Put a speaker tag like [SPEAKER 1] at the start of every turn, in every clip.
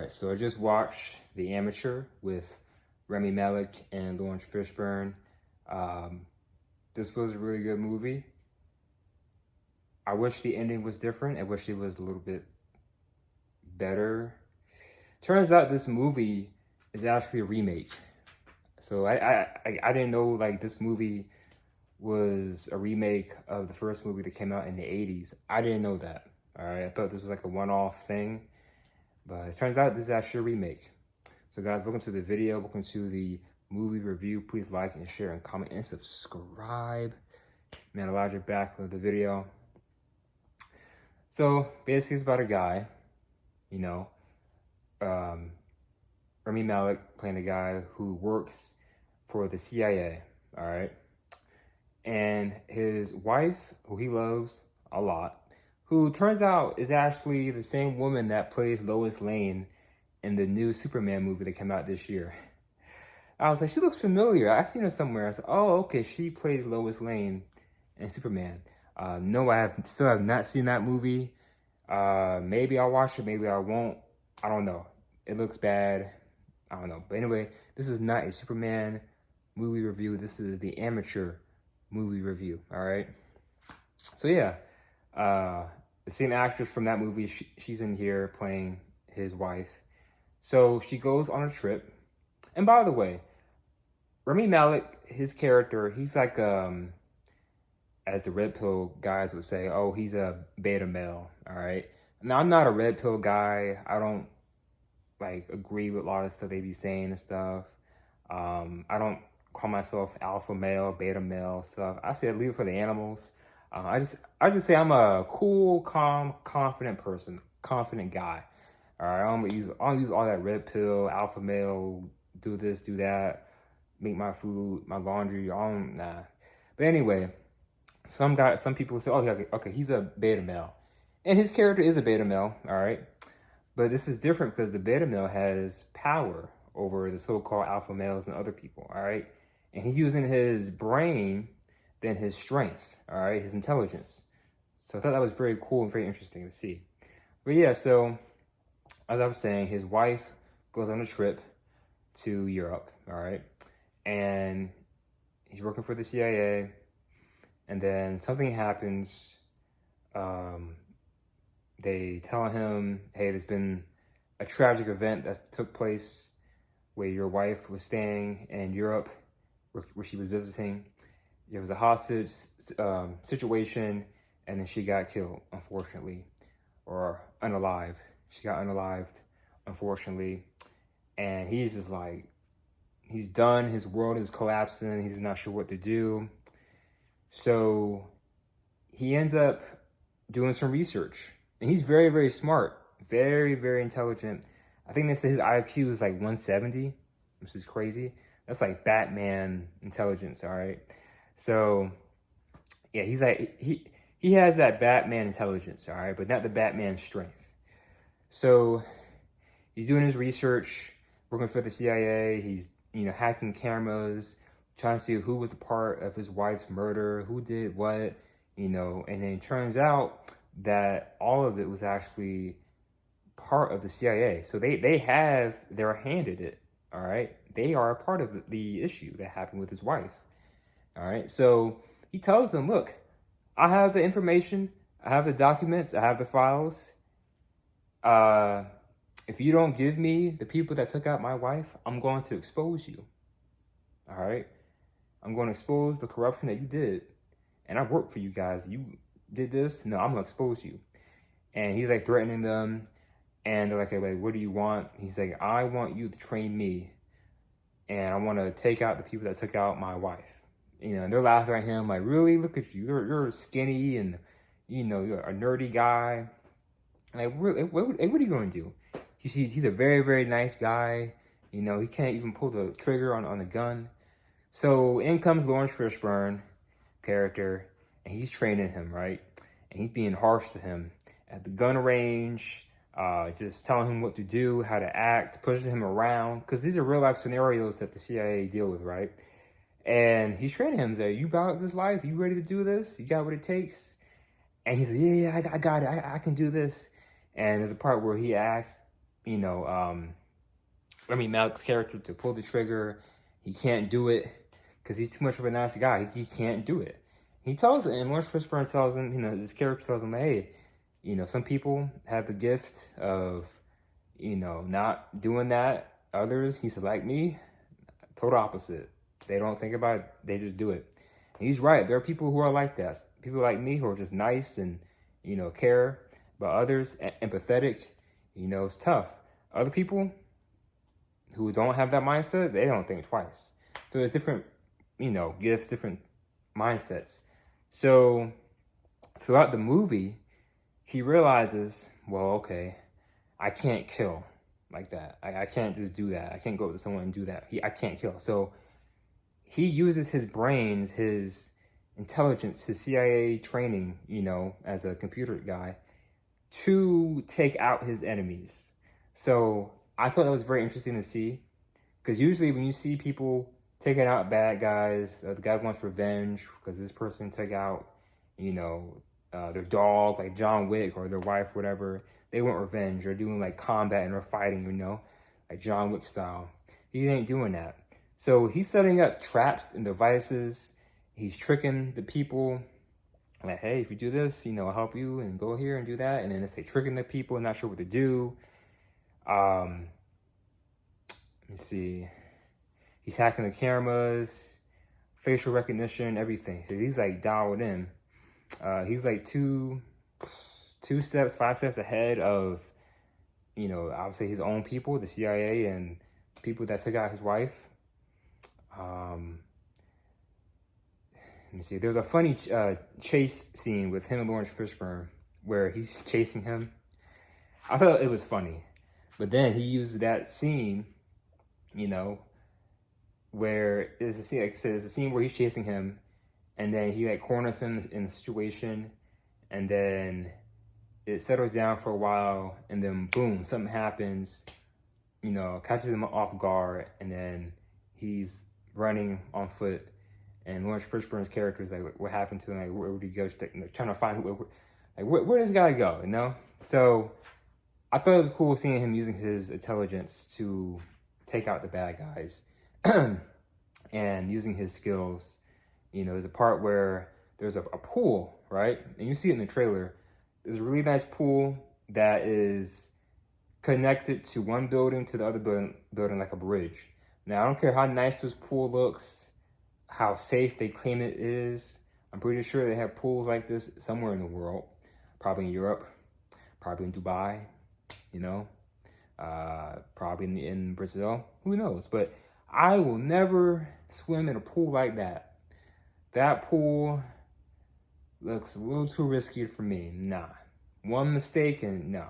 [SPEAKER 1] Alright, so I just watched The Amateur with Rami Malek and Lawrence Fishburne. This was a really good movie. I wish the ending was different. I wish it was a little bit better. Turns out this movie is actually a remake. So I didn't know like this movie was a remake of the first movie that came out in the 80s. I didn't know that. All right, I thought this was like a one-off thing. But it turns out this is actually a remake. So guys, welcome to the video. Welcome to the movie review. Please like and share and comment and subscribe. Man, Elijah back with the video. So basically it's about a guy, you know, Rami Malek playing a guy who works for the CIA, all right? And his wife, who he loves a lot, who turns out is actually the same woman that plays Lois Lane in the new Superman movie that came out this year. I was like, she looks familiar. I've seen her somewhere. I said, oh, okay, she plays Lois Lane in Superman. No, I still have not seen that movie. Maybe I'll watch it, maybe I won't. I don't know. It looks bad. I don't know. But anyway, this is not a Superman movie review. This is the Amateur movie review, all right? So yeah, the same actress from that movie, she's in here playing his wife. So she goes on a trip. And by the way, Rami Malek, his character, he's like, as the red pill guys would say, oh, he's a beta male, all right? Now, I'm not a red pill guy. I don't, like, agree with a lot of stuff they be saying and stuff. I don't call myself alpha male, beta male stuff. I say leave it for the animals. I just say I'm a cool, calm, confident person, confident guy. All right, I don't use all that red pill, alpha male, do this, do that, make my food, my laundry. Nah. But anyway, some people say, oh, okay, he's a beta male, and his character is a beta male. All right, but this is different because the beta male has power over the so-called alpha males and other people. All right, and he's using his brain than his strength. All right, his intelligence. So I thought that was very cool and very interesting to see. But yeah, so as I was saying, his wife goes on a trip to Europe, all right? And he's working for the CIA, and then something happens. They tell him, hey, there's been a tragic event that took place where your wife was staying in Europe, where she was visiting. There was a hostage situation, and then she got killed, unfortunately, or unalived. She got unalived, unfortunately. And he's just like, he's done. His world is collapsing. He's not sure what to do. So he ends up doing some research. And he's very, very smart. Very, very intelligent. I think they say his IQ is like 170, which is crazy. That's like Batman intelligence, all right? So, yeah, he's like, he has that Batman intelligence, all right? But not the Batman strength. So he's doing his research, working for the CIA. He's, hacking cameras, trying to see who was a part of his wife's murder, who did what, and then it turns out that all of it was actually part of the CIA. So they have their hand in it, all right? They are a part of the issue that happened with his wife, all right? So he tells them, look, I have the information, I have the documents, I have the files. If you don't give me the people that took out my wife, I'm going to expose you. All right? I'm going to expose the corruption that you did. And I worked for you guys. You did this? No, I'm going to expose you. And he's like threatening them. And they're like, hey, wait, what do you want? He's like, I want you to train me. And I want to take out the people that took out my wife. And they're laughing at him like, really? Look at you. You're skinny and, you're a nerdy guy. Like, really, what are you going to do? He's a very, very nice guy. He can't even pull the trigger on the gun. So in comes Lawrence Fishburne character, and he's training him, right? And he's being harsh to him at the gun range, just telling him what to do, how to act, pushing him around. Because these are real-life scenarios that the CIA deal with, right? And he's training him, saying, you about this life? You ready to do this? You got what it takes? And he's like, yeah, I got it. I can do this. And there's a part where he asks Rami Malek's character to pull the trigger. He can't do it because he's too much of a nice guy. He can't do it. He tells him, and Lawrence Fishburne tells him, his character tells him, hey, some people have the gift of, not doing that. Others, he said, like me, total opposite. They don't think about it. They just do it. And he's right. There are people who are like that. People like me who are just nice and, care about others, empathetic. It's tough. Other people who don't have that mindset, they don't think twice. So it's different, gifts, different mindsets. So throughout the movie, he realizes, well, okay, I can't kill like that. I can't just do that. I can't go up to someone and do that. I can't kill. So he uses his brains, his intelligence, his CIA training, as a computer guy, to take out his enemies. So I thought that was very interesting to see, because usually when you see people taking out bad guys, the guy wants revenge because this person took out, their dog, like John Wick, or their wife, whatever. They want revenge. They're doing like combat and they're fighting, like John Wick style. He ain't doing that. So he's setting up traps and devices. He's tricking the people. Like, hey, if you do this, I'll help you, and go here and do that. And then it's like tricking the people, not sure what to do. Let me see. He's hacking the cameras, facial recognition, everything. So he's like dialed in. He's like two steps, 5 steps ahead of, I would say his own people, the CIA, and people that took out his wife. Let me see. There's a funny chase scene with him and Lawrence Fishburne where he's chasing him. I thought it was funny. But then he used that scene, where it's a scene, like I said, it's a scene where he's chasing him, and then he like corners him in a situation, and then it settles down for a while, and then boom, something happens, catches him off guard, and then he's running on foot, and Lawrence Fishburne's character is like, what happened to him? Like, where would he go? Trying to find where does this guy go? So I thought it was cool seeing him using his intelligence to take out the bad guys, and using his skills. There's a part where there's a pool, right? And you see it in the trailer. There's a really nice pool that is connected to one building to the other building like a bridge. Now, I don't care how nice this pool looks, how safe they claim it is. I'm pretty sure they have pools like this somewhere in the world. Probably in Europe, probably in Dubai, probably in Brazil. Who knows? But I will never swim in a pool like that. That pool looks a little too risky for me. Nah. One mistake and no.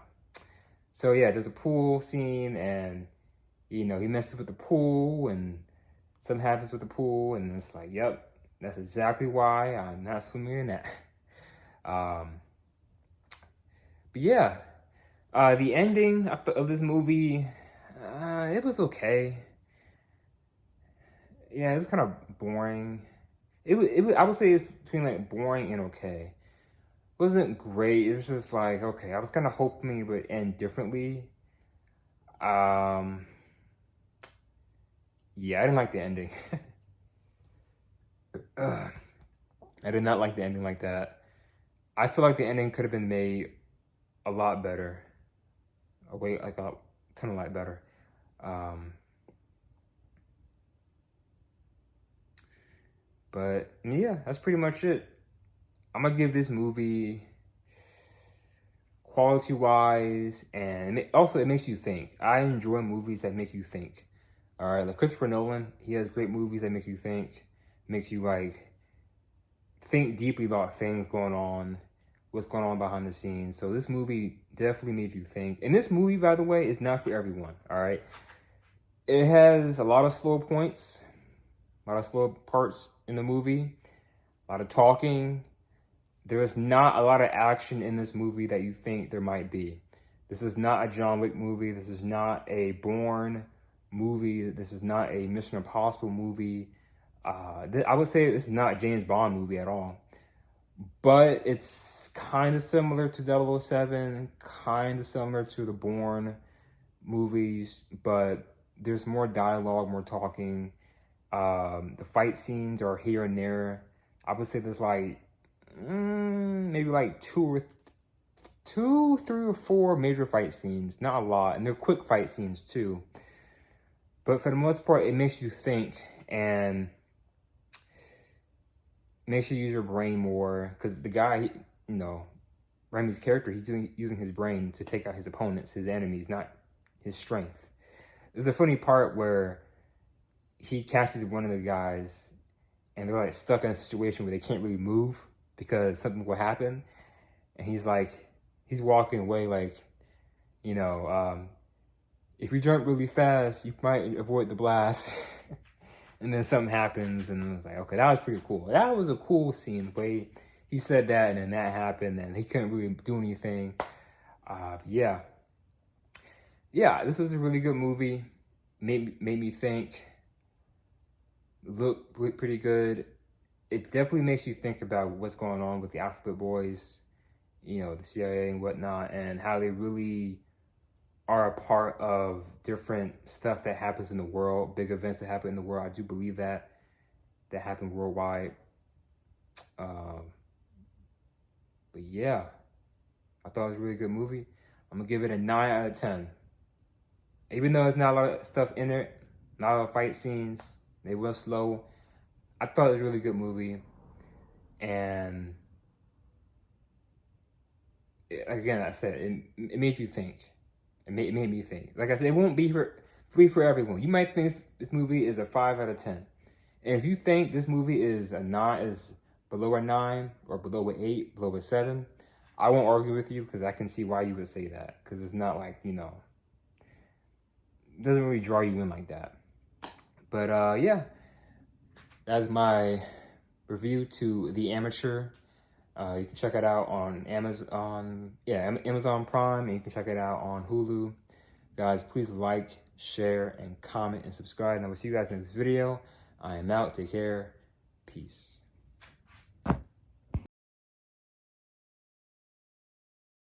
[SPEAKER 1] So yeah, there's a pool scene, and he messes with the pool, and something happens with the pool, and it's like, yep, that's exactly why I'm not swimming in that. But yeah, the ending of this movie, it was okay. Yeah, it was kind of boring. It was, I would say it's between like boring and okay. It wasn't great. It was just like, okay, I was kind of hoping it would end differently. Yeah, I didn't like the ending. I did not like the ending like that. I feel like the ending could have been made a lot better. A ton of lot better. But yeah, that's pretty much it. I'm gonna give this movie, quality-wise, and also it makes you think. I enjoy movies that make you think. All right, like Christopher Nolan, he has great movies that make you think, makes you like think deeply about things going on, what's going on behind the scenes. So this movie definitely made you think. And this movie, by the way, is not for everyone. All right, it has a lot of slow points, a lot of slow parts in the movie, a lot of talking. There is not a lot of action in this movie that you think there might be. This is not a John Wick movie. This is not a Bourne movie. This is not a Mission Impossible movie. I would say this is not a James Bond movie at all. But it's kind of similar to 007, kind of similar to the Bourne movies, but there's more dialogue, more talking. The fight scenes are here and there. I would say there's like maybe like two, three, or four major fight scenes. Not a lot, and they're quick fight scenes too. But for the most part, it makes you think and makes you use your brain more. Because the guy, you know, Remy's character, he's using his brain to take out his opponents, his enemies, not his strength. There's a funny part where he catches one of the guys and they're like stuck in a situation where they can't really move because something will happen. And he's walking away like, you know, if you jump really fast, you might avoid the blast. And then something happens and it's like, okay, that was pretty cool. That was a cool scene. The way he said that and then that happened and he couldn't really do anything. Yeah, this was a really good movie. Made me think. Looked pretty good. It definitely makes you think about what's going on with the Alphabet Boys, you know, the CIA and whatnot, and how they really are a part of different stuff that happens in the world, big events that happen in the world. I do believe that happen worldwide. But yeah, I thought it was a really good movie. I'm gonna give it a 9 out of 10. Even though there's not a lot of stuff in it, not a lot of fight scenes, they were slow. I thought it was a really good movie. And again, I said, it made you think. It made me think. Like I said, it won't be free for everyone. You might think this movie is a 5 out of 10. And if you think this movie is below a 9 or below an 8, below a 7, I won't argue with you because I can see why you would say that. Because it's not like, you know, it doesn't really draw you in like that. But yeah, that's my review to The Amateur. You can check it out on Amazon, Amazon Prime, and you can check it out on Hulu. Guys, please like, share, and comment, and subscribe. And I will see you guys in the next video. I am out. Take care. Peace.